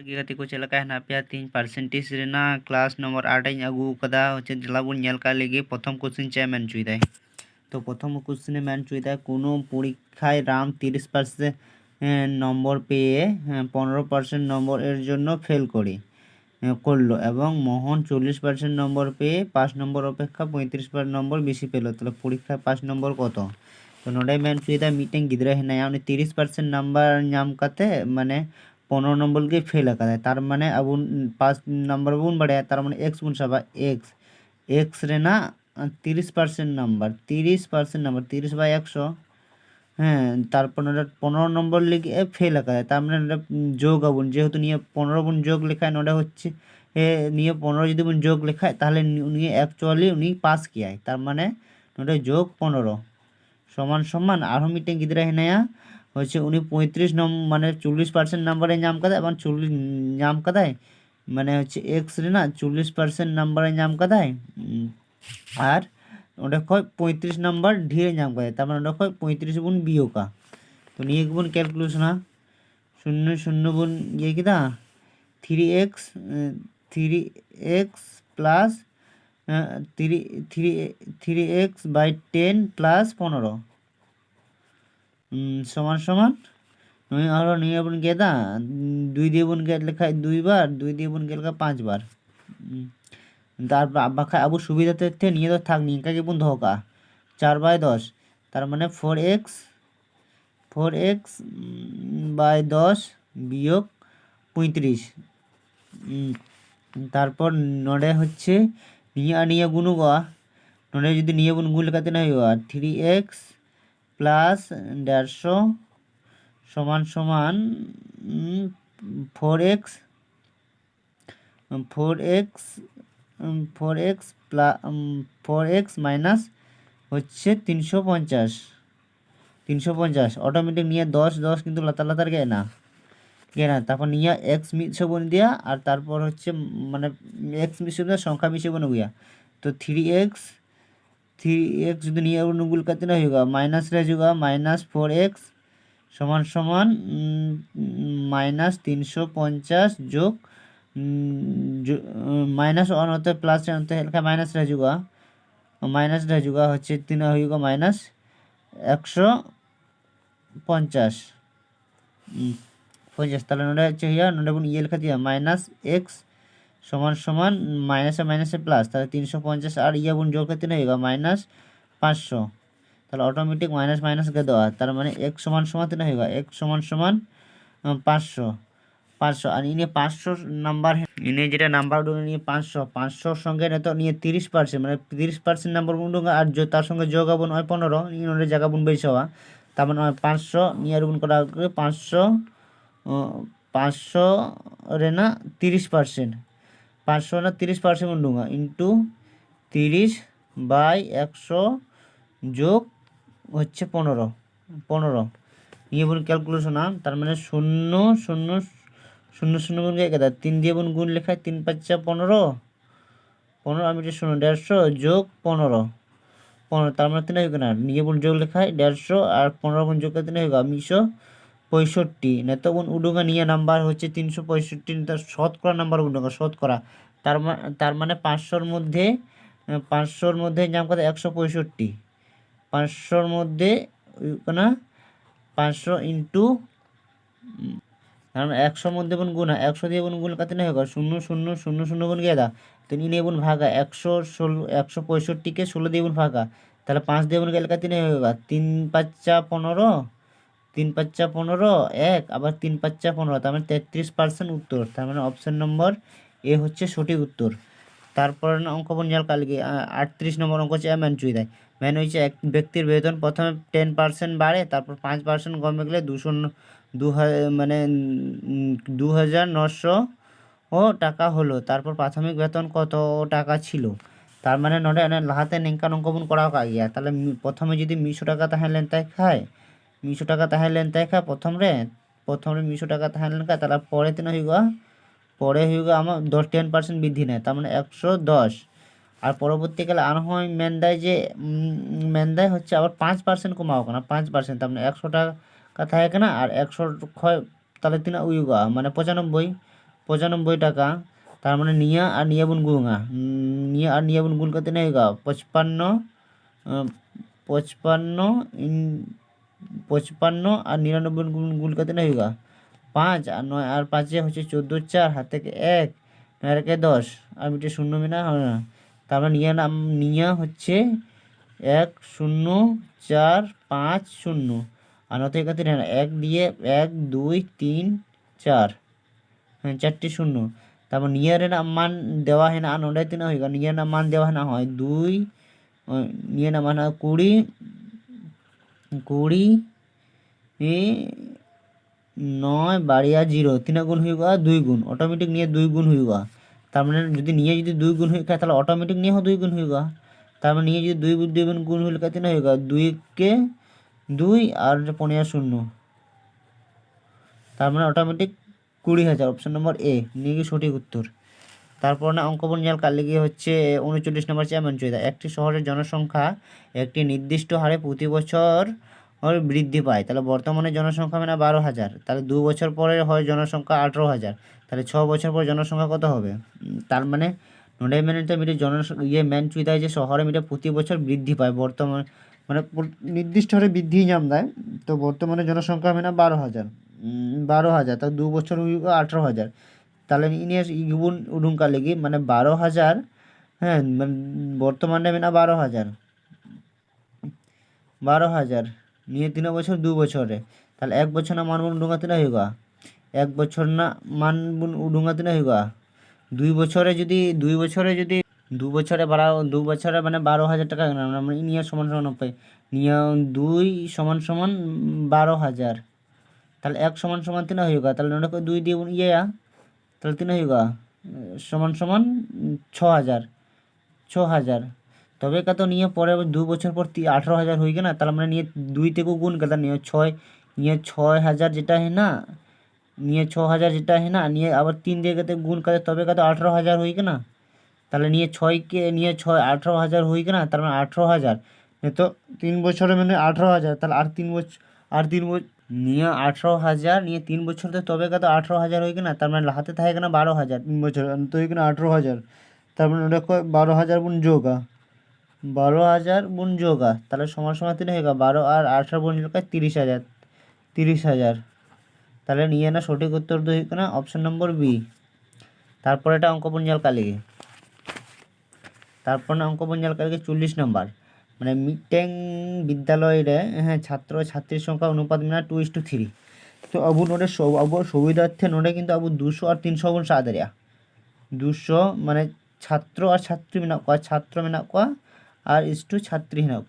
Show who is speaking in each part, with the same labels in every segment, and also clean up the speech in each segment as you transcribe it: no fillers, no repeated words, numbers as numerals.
Speaker 1: ᱜᱟᱛᱮ ᱠᱚ ᱪᱮᱫ ᱞᱮᱠᱟ ᱦᱮᱱᱟᱜ ᱯᱮᱭᱟ? ᱛᱮᱦᱮᱧ ᱯᱟᱨᱥᱮᱱᱴᱮᱡᱽ ᱨᱮᱱᱟᱜ ᱠᱞᱟᱥ ᱱᱚᱢᱵᱚᱨ 8 ᱤᱧ ᱟᱹᱜᱩ ᱟᱠᱟᱫᱟ। ᱫᱮᱞᱟ ᱵᱚᱱ ᱧᱮᱞ ᱠᱟᱜ ᱞᱮᱜᱮ প্রথম কোশ্চেন ᱪᱮᱫ ᱢᱮᱱ ᱦᱚᱪᱚᱭᱮᱫᱟᱭ। তো প্রথম কোশ্চেনে মেন হইতা কোনো পরীক্ষায় রাম 30% নম্বর পেয়ে 15% নম্বর এর জন্য ফেল করলো এবং মোহন 40% নম্বর পেয়ে 5 নম্বর অপেক্ষা 35 নম্বর বেশি পেল। তাহলে পরীক্ষায় 5 নম্বর কত? তো নোডে মেन হইতা মিটেন गिदरा हेनाया उनी 30% नंबर नाम काते माने 15 नंबर के फेल आकादा तार माने अब 5 नंबर बुन बढ़ाया तार माने एक्स बुन साबा एक्स रेना 30% नंबर 30 बाय 100 হ্যাঁ তারপর নোটা 15 নম্বর লিখে ফেল আঁকা যায় তার মানে নোটা যোগ আবুন যেহেতু নিয়ে 15 বুন যোগ লেখায় নোটা হচ্ছে নিয়ে 15 যদি বুন যোগ লেখায় তাহলে উনি অ্যাকচুয়ালি উনি পাস কিয়ায় তার মানে নোটা যোগ 15 সমান সমান আরও মিটেন গিদরা হেনায়া হচ্ছে উনি 35 নম্বর মানে 40% নাম্বারে নাম কাদায় এবং 40 নাম কাদায় মানে হচ্ছে এক্স রে না 40% নাম্বারে নাম কাদায় আর ওটা কয় 35 নাম্বার ঢিরে নাম কাদায় তার মানে ওটা কয় 35 গুণ বিয়োকা তো নিয়ে গুণ ক্যালকুলেশন 0 গুণ ইয়ে কিদা 3x plus 3x by 10 plus 15 সমান সমান নয় আরও নিয়ে বোন গেদা 2 দিয়ে বোন গেলে লেখায় 2 বার 2 দিয়ে বোন গেলে 5 বার তারপর বাখা আবু সুবিধাতে নিয়ে তো থাক নিয়ে কাকে বোন ধোকা 4 বাই 10 তার মানে 4x বাই 10 বিয়োগ 35 তারপর নড়ে হচ্ছে নিয়ে গুণ গা নড়ে যদি নিয়ে গুণ লেখাতে না হইবা 3x প্লাস 150 সমান সমান 4x মাইনাস হচ্ছে 350 অটোমেটিক নিয়ে 10 কিন্তু লাতার গে না তারপর নিয়ে এক্স মিশে বন দিয়া আর তারপর হচ্ছে মানে এক্স মিশে সংখ্যা মিশে বন গিয়া তো 3x যদি নিয়ে অনুগুল करते ना होगा माइनस रह जाएगा -4x समान समान -350 जोग माइनस 1 होते प्लस होते हल्का माइनस रह जाएगा হচ্ছে 3 होगा -150 তাহলে নোডে হচ্ছে হিয়া নোডে বুন ইয়ে লেখা দিয়া -x সমান সমান মাইনাসে প্লাস তাহলে 350 আর ইয়া বুন যোগ করতে না होगा -500 তাহলে অটোমেটিক মাইনাস কে দেওয়া তার মানে x সমান সমান না होगा x সমান সমান 500 আর ইনে 500 নাম্বার ইনে যেটা নাম্বার নিয়ে 500 সঙ্গে না তো নিয়ে 30% মানে 30% নাম্বার বুন আর তার সঙ্গে যোগ আবন হয় 15 ইনে জায়গা বুন বেশি হওয়া তার মানে 500 নিয়ে বুন করা 500 রে না 30% 500 না 30% बुन दूंगा इंटू 30 बाई 100 যোগ হচ্ছে 15 নিয়ে বোন ক্যালকুলেশন তার মানে 0 গুণ কে কেদা 3 দিয়ে বোন গুণ লেখায় 3 5 15 আমি 150 যোগ 15 তার মানে 3 হবে না নিয়ে বোন যোগ লেখায় 150 আর 15 গুণ যোগ করতে হবে 65 না তো বোন উডুঙ্গা নিয়ে নাম্বার হচ্ছে 365 তার শতকরা নাম্বার উডুঙ্গা শতকরা তার মানে 500 মধ্যে নাম কত 165 500 মধ্যে না 500 ইন্টু 100 মধ্যে বোন গুণ 100 দিয়ে বোন গুণ করতে না হবে 0 গুণ গেদা তো নিয়ে বোন ভাগা 165 কে 16 দিয়ে বোন ভাগা তাহলে 5 দিয়ে বোন গেলে করতে না হবে 3 5 15 3 5 15 1 আবার 3 5 15 তার মানে 33% উত্তর তার মানে অপশন নম্বর এ হচ্ছে সঠিক উত্তর। তারপর অঙ্ক বোন জাল কালকে 38 নম্বর অঙ্ক হচ্ছে ম্যান চুই দেয় ম্যান হচ্ছে এক ব্যক্তির বেতন প্রথমে 10% বাড়ে তারপর 5% কমে গেলে 2900 টাকা হলো তারপর প্রাথমিক বেতন কত টাকা ছিল তার মানে নডে লাহাতে নিঙ্কান অঙ্ক বোন করা গিয়া তাহলে প্রথমে যদি 200 টাকা তাহলে তাই খায় 200 টাকা তাহলে তাই খায় প্রথমে 200 টাকা তাহলে খায় তাহলে পরে তিন হইগা আমার 10% বৃদ্ধি নেয় তার মানে 110 আর পরবর্তীকালে আর হয় মেন দেয় হচ্ছে আবার 5% কমাও না 5% তার মানে 100 টাকা থাকে না আর 100 ক্ষয় তাহলে তিন উইগা মানে 95 95 টাকা। তার মানে निया और निया बन गुंगा निया और निया बन गुण कितने होगा 55 55 और 99 गुण कितने होगा 5 और 9 और 5 হচ্ছে 14 4 হাত থেকে 1 9 একে 10 আর মিটে শূন্য মিনা হবে না। তার মানে নিয়া হচ্ছে 1 0 4 5 0 আর নয় থেকে 3 1 দিয়ে 1 2 3 4 হ্যাঁ 4টি শূন্য। তারপর নিয়ার মান দেওয়া হয় না আর নটাই তিন হয়ে গেল নিয়ার মান দেওয়া না হয় 2 নিয়ে না মান 20 9 বাড়িয়া 0 3 গুণ হইবা 2 গুণ অটোমেটিক নিয়ে 2 গুণ হইবা। তার মানে যদি নিয়ে যদি 2 গুণ হয়ে তাহলে অটোমেটিক নিয়ে 2 গুণ হইবা। তার মানে নিয়ে যদি 2 গুণ হইলে কত না হইবা 2 কে 2 আর 15 0 তার মানে অটোমেটিক 20,000 অপশন নম্বর এ নিয়ে কি সঠিক উত্তর। তারপর না অঙ্ক বঞ্জাল কালে গিয়ে হচ্ছে 39 নম্বর চেয়ারম্যান চুইদা একটি শহরের জনসংখ্যা একটি নির্দিষ্ট হারে প্রতি বছর বৃদ্ধি পায়। তাহলে বর্তমানে জনসংখ্যা মানে 12,000 তাহলে 2 বছর পরে হয় জনসংখ্যা 18,000 তাহলে 6 বছর পর জনসংখ্যা কত হবে। তার মানে নোডাই মিনিটে মিটে ম্যান চুইদায় যে শহরে মিটে প্রতি বছর বৃদ্ধি পায় বর্তমান মানে নির্দিষ্ট হারে বৃদ্ধি নাম দেয়। তো বর্তমানে জনসংখ্যা মানে 12,000 তাহলে 2 বছর 18,000 তাহলে ইনিয়াস ইগুন উডুঙ্কা লেগে মানে 12,000 হ্যাঁ মানে বর্তমানে মানে 12,000 নিয়ে 3 বছর 2 বছরে তাহলে 1 বছর না মান উডুঙ্গাতে না হইগা 1 বছর না মান উডুঙ্গাতে না হইগা 2 বছরে যদি 2 বছরে 2 বছরে মানে 12,000 টাকা মানে নিয়ে সমান সমান পাই নিয়ে 2 সমান সমান 12,000 তাহলে 1 সমান সমান 3 হইগা তাহলে ওটা 2 দিয়ে ইয়া তাহলে 3 হইগা সমান সমান 6,000 তবে কত নিয়ে পরে 2 বছর পর 18,000 হয়ে না তাহলে মানে নিয়ে 2 থেকে গুণ করতে নিয়ে 6,000 যেটা है না নিয়ে 6,000 যেটা है না নিয়ে আবার 3 দিয়ে কত গুণ করে তবে কত 18,000 হয়ে না তাহলে নিয়ে 6 কে নিয়ে 6 18,000 হয়ে না তার মানে 18,000 তো 3 বছরে মানে 18,000 তাহলে আর 3 বছর নিয়ে 18,000 নিয়ে 3 বছর তো তবে কত 18,000 হয়ে না তার মানে হাতে থাকে না 12,000 3 বছর তো হয়ে না 18,000 তার মানে ওটা 12,000 গুণ যোগা 12,000 গুণ যোগা তাহলে সমান সমান 3 হয়ে গেল 12 আর 18 গুণ যোগা 30,000 তাহলে নিয়ে না সঠিক উত্তর তো হয়ে না অপশন নম্বর বি। তারপর এটা অঙ্ক পঞ্জাল কালিগে তারপর না অঙ্ক পঞ্জাল কালিগে 40 নম্বর মানে মিটেং বিদ্যালয়ে হ্যাঁ ছাত্র ছাত্রীর সংখ্যা অনুপাত মানে 2:3 তো আবু নোটে আবু সুবিধার্থে নোটে কিন্তু আবু 200 আর 300 গুণ সাদারিয়া 200 মানে ছাত্র আর ছাত্রী মেনা কোয়া ছাত্র মেনা কোয়া আর ইস্টু ছাত্রী হেনা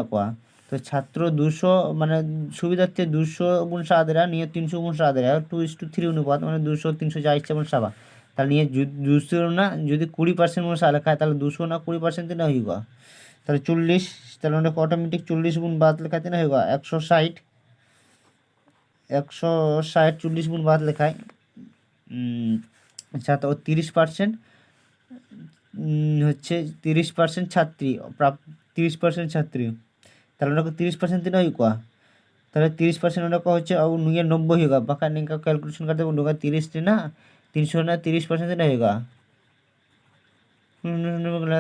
Speaker 1: কোয়া তো ছাত্র 200 মানে সুবিধার্থে 200 গুণ সাদারিয়া নিয়ে 300 গুণ সাদারিয়া 2:3 অনুপাত মানে 200 300 যা ইচ্ছা গুণ সাবা তাহলে নিয়ে 200 না যদি 20% গুণ সা লেখা তাহলে 200 না 20% না হইগা তাহলে 40 তাহলে ওটা অটোমেটিক 40 গুণ বাদ লেখাতে না হইগা 160 40 গুণ বাদ লেখায় আচ্ছা তো 30% হচ্ছে 30% ছাত্রী 30% ছাত্রী তাহলে ওটা 30% না হইগা তাহলে 30% ওটা হচ্ছে নুয়ে 90 হইগা বাকা নিকা ক্যালকুলেশন करते वो 30 ना 300 ना 30% না হইগা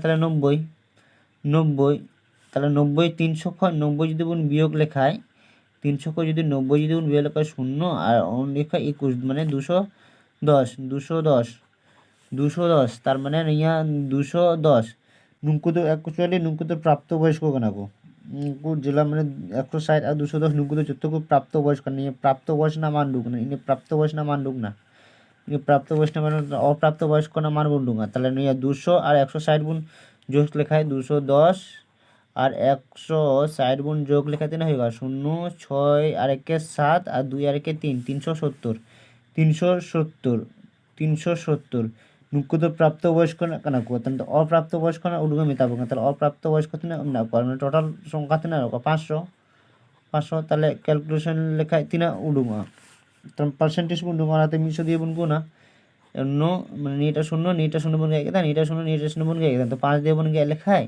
Speaker 1: তাহলে 90 তাহলে 90 300 90 যদি গুণ বিয়োগ লেখায় 300 যদি 90 যদি গুণ বিয়োগ লেখায় 0 আর লেখা 21 মানে 210 তার মানে ইয়া 210 নুঙ্কু তো অ্যাকচুয়ালি নুঙ্কু তো প্রাপ্তবয়স্ক কানাকো নুঙ্কু জেলা মানে 160 আর 210 নুঙ্কু তো যতটুকু প্রাপ্তবয়স্ক নিয়ে প্রাপ্তবয়স্ক না মানডুক না ইনি প্রাপ্তবয়স্ক না মানডুক না ইনি প্রাপ্তবয়স্ক না মানে অপ্রাপ্তবয়স্ক না মানবুক না তাহলে নিয়ে 200 আর 160 গুণ যোগ লেখায় 210 আর 160 গুণ যোগ লেখাতে না হয়ে 0 6 আর 1 7 আর 2 আর 1 3 370 নুক্কু তো প্রাপ্তবয়স্ক না কেন তাহলে অপ্রাপ্তবয়স্ক না উডুঙ্গা মেতাবো না তাহলে অপ্রাপ্তবয়স্ক না না মানে টোটাল সংখ্যাতে না 500 তাহলে ক্যালকুলেশন লেখায় তিনা উডুঙ্গা তাহলে পার্সেন্টেজ উডুঙ্গা রাতে 100 দিয়ে বুনবো না नो মানে নিটা শূন্য বন গিয়ে নিটা শূন্য বন গিয়ে তো 5 দিয়ে বন গিয়ে লেখায়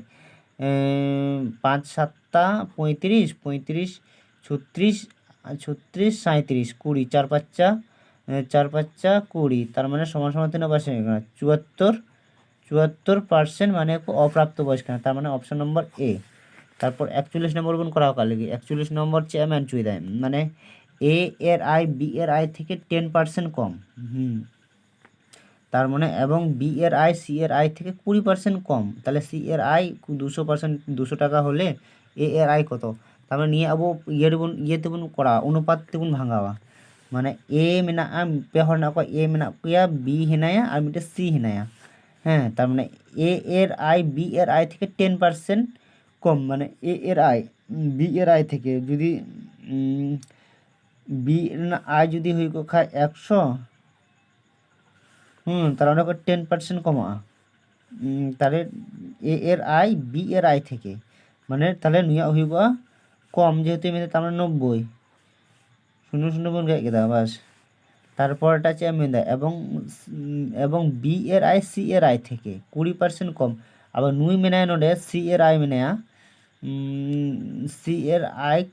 Speaker 1: 5 7 35 36 36 37 20 4 5 4 5 20 তার মানে সমান সমান 3 74% মানে অপ্রাপ্ত বয়স্ক না, তার মানে অপশন নম্বর এ। তারপর 41 নম্বর গুণ করা কার লেগে 41 নম্বর চেয়ারম্যান চুই দেয় মানে এ এর আয় বি এর আয় থেকে 10% কম। তার মানে এবং বি এর আয় সি এর আয় থেকে 20% কম, তাহলে সি এর আয় 200 টাকা হলে এ এর আয় কত, তারপরে নিয়ে আবো ইয়েতে বুন করা অনুপাত তেবুন ভাঙাवा মানে এ মেনা'a पे हरना को ए मेना कुया बी हेनाया और मिटे सी हेनाया। হ্যাঁ, তার মানে এ এর আয় বি এর আয় থেকে 10% কম, মানে এ এর আয় বি এর আয় থেকে যদি বি এর আয় যদি হই খায় 100 তার মানে 10% কমা তাহলে এ এর আয় বি এর আয় থেকে মানে তাহলে নুয়া হইব কম যেহেতু মেয়ে তার মানে 90 0 বন গাই কেদা বাস। তারপরটা হচ্ছে আমি দেয় এবং বি এর আয় সি এর আয় থেকে 20% কম, আবার নুই মেনায় নোডে সি এর আয় মেনায়া সি এর আয়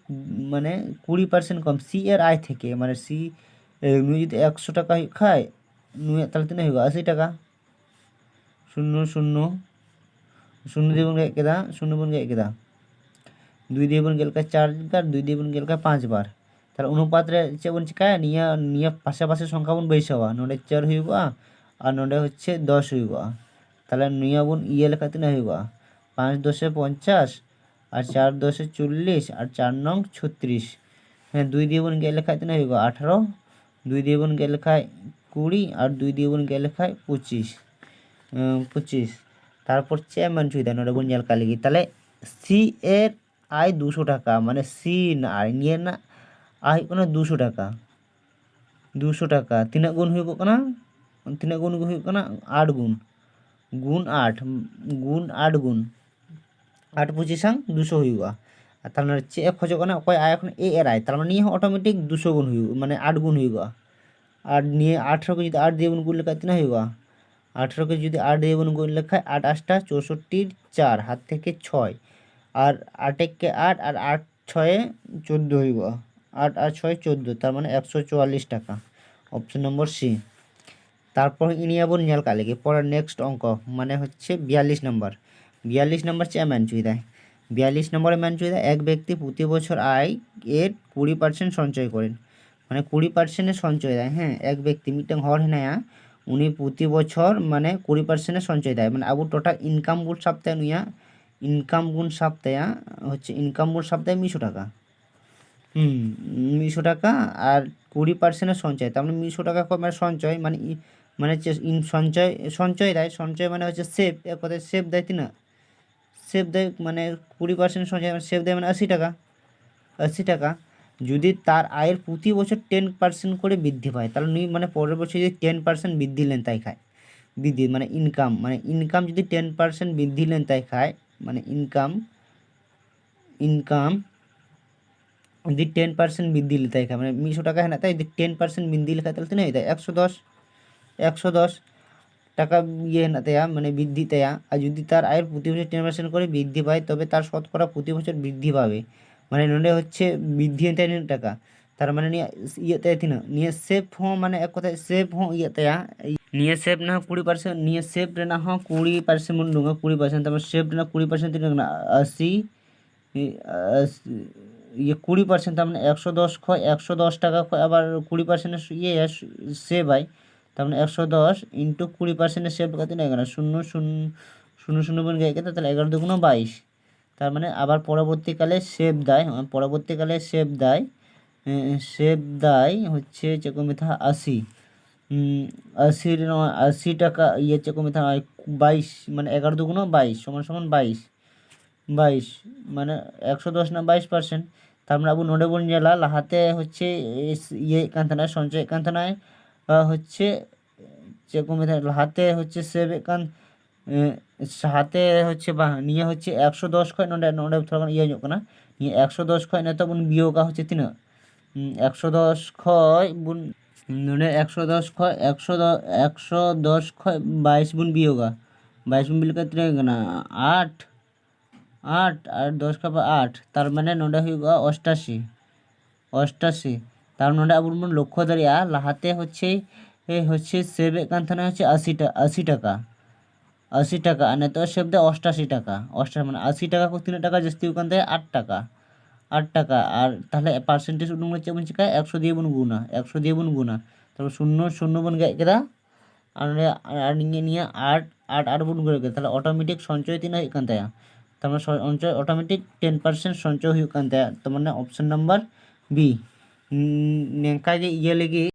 Speaker 1: মানে 20% কম সি এর আয় থেকে, মানে সি নুই যদি 100 টাকা খায় নুই তাহলে তিন হইব 80 টাকা। 0 0 0 দিয়ে বোন গাই কেদা 0 বোন গাই কেদা 2 দিয়ে বোন গেল 4 বার 2 দিয়ে বোন গেল 5 বার, তাহলে অনুপাতরে চেবন চিকায় নিয়ে নিয়ে পাশাপাশি সংখ্যা বোন বেশি হওয়া নোডে 4 হইব আর নোডে হচ্ছে 10 হইব, তাহলে নিয়ে বোন ইয়ে লেখা তিন হইব 5 10 50 আর 4 10 40 আর 4 নং 36। হ্যাঁ, 2 দিয়ে বোন গেলে লেখা তিন হইব 18, 2 দিয়ে বোন গেলে লেখায় 20 আর 2 দিয়ে বোন গেলে লেখায় 25। তারপর চেয়ারম্যান চুই দেন ওটা বোন জাল কালিগি, তাহলে সি এর আয় 200 টাকা মানে সি না আয় নিয়ে না আয় কোনো 200 টাকা 200 টাকা তিনাক গুণ হইব না তিনাক গুণ হইব না 8 গুণ গুণ 8 গুণ 8 গুণ 8 25 200 হইব, আর তার মানে চেয়ে খোঁজো না কয় আয় এখন এ এর আয় তার মানে নিয়ে অটোমেটিক 200 গুণ হইব মানে 8 গুণ হইব। আর নিয়ে 18 যদি 8 দিয়ে গুণ করলে কত না হইব 18 যদি 8 দিয়ে গুণ করলে লেখায় 8 8টা 64 4 হাত থেকে 6 আর 8 কে 8 আর 8 6 14 হইব 8 আর 6 14 তার মানে 144 টাকা, অপশন নম্বর সি। তারপর ইনিয়া বোন নিয়াল কালেগে পরের নেক্সট অঙ্ক মানে হচ্ছে 42 নম্বর চেয়ারম্যান চুই দেয় 42 নম্বরে ম্যান চুই দেয় এক ব্যক্তি প্রতি বছর আয় এর 20% সঞ্চয় করেন, মানে 20% সঞ্চয় দেয়। হ্যাঁ, এক ব্যক্তি মিটং হর হেনায়া উনি প্রতি বছর মানে 20% সঞ্চয় দেয়, মানে আবু টোটাল ইনকাম গুণ সপ্তাহে নুয়া ইনকাম গুণ সপ্তাহে হচ্ছে ইনকাম গুণ সপ্তাহে 100 টাকা 100 টাকা আর 20% সঞ্চয়, তার মানে 100 টাকা মানে সঞ্চয় মানে মানে সঞ্চয় সঞ্চয় দেয়, সঞ্চয় মানে হচ্ছে সেভ, এক কথায় সেভ দেয় না সেভ দেয় মানে 20% সঞ্চয় সেভ দেয় মানে 80 টাকা 80 টাকা। যদি তার আয়ের প্রতি বছর 10% করে বৃদ্ধি পায় তাহলে মানে পরের বছর যদি 10% বৃদ্ধি নেন তাই খায় বৃদ্ধি মানে ইনকাম যদি 10% বৃদ্ধি নেন তাই খায় মানে ইনকাম যদি 10% বৃদ্ধি নিলে তাই খায় মানে 100 টাকা হ্যাঁ তাই যদি 10% বৃদ্ধি লেখা তাহলে না তাই 110 টাকা ইয়ে না তাই মানে বৃদ্ধি তাই, আর যদি তার আয়ের প্রতি বছর 10% করে বৃদ্ধি পায় তবে তার শতকরা প্রতি বছর বৃদ্ধি পাবে, মানে নোডে হচ্ছে বৃদ্ধি তাই টাকা তার মানে নিয়ে ইয়ে তাই না নিয়ে সেভ হোঁ মানে এক কথায় সেভ হোঁ ইয়ে তাই নিয়ে সেভ না 20% নিয়ে সেভ না হোঁ 20% মুন্ডুঙ্গা 20% তারপর সেভ না 20% না 80 ইয়ে 20% তার মানে 110 খয় 110 টাকা খয় আবার 20% ইয়ে সেভ হয়, তার মানে 110 ইন্টু 20% সেভ কত না 11 0 বন গেছে তাহলে 11 দুগুণ 22, তার মানে আবার পরবর্তীকালে সেভ দেয় হচ্ছে যে কমিথা 80 80 টাকা ইয়ে হচ্ছে কমিথা 22 মানে 11 দুগুণ 22 সমান সমান 22 মানে 110 না 22%, তার মানে আবু নোডে বোন জেলা লাহাতে হচ্ছে ইয়ে কান্থানায় সঞ্চয় কান্থানায় হচ্ছে যে কমিথা লাহাতে হচ্ছে সেভ কান হাতে হচ্ছে বা নিয়ে হচ্ছে 110 খয় নোডে নোডে থোড়া ইয়ে যোগ না নিয়ে 110 খয় না তো বোন বিয়োগা হচ্ছে 3 110 খয় বোন নোডে 110 খয় 110 খয় 22 বোন বিয়োগা 22 বোন বিয়োগা 3 না 8 8 আর 10 का 8 তার মানে নোডে হইব 88 88 তার নোডे अब बन लक्ष्य दाड़िया लाहाते होच्छे सेव एद कान थाना होच्छे 80 टाका 80 टाका और नितोग सेव दे 88 टाका 88 माने 80 टाका को तीन टाका जास्ती हुई कान थाया 8 टाका 8 टाका और ताहले पार्सेंटेज उडुंग चेक बन चिकाय 100 दिए बन गुना 100 दिए बन गुना तब शून्य शून्य बन गेज केदा और निये 8 8 8 बन गुना केदा ताहले ऑटोमेटिक संचय तीना हुई कान थाया तार माने संचय ऑटोमेटिक 10% संचय हुई कान थाया तार माने ऑप्शन नंबर बी नेंका गे इये लगी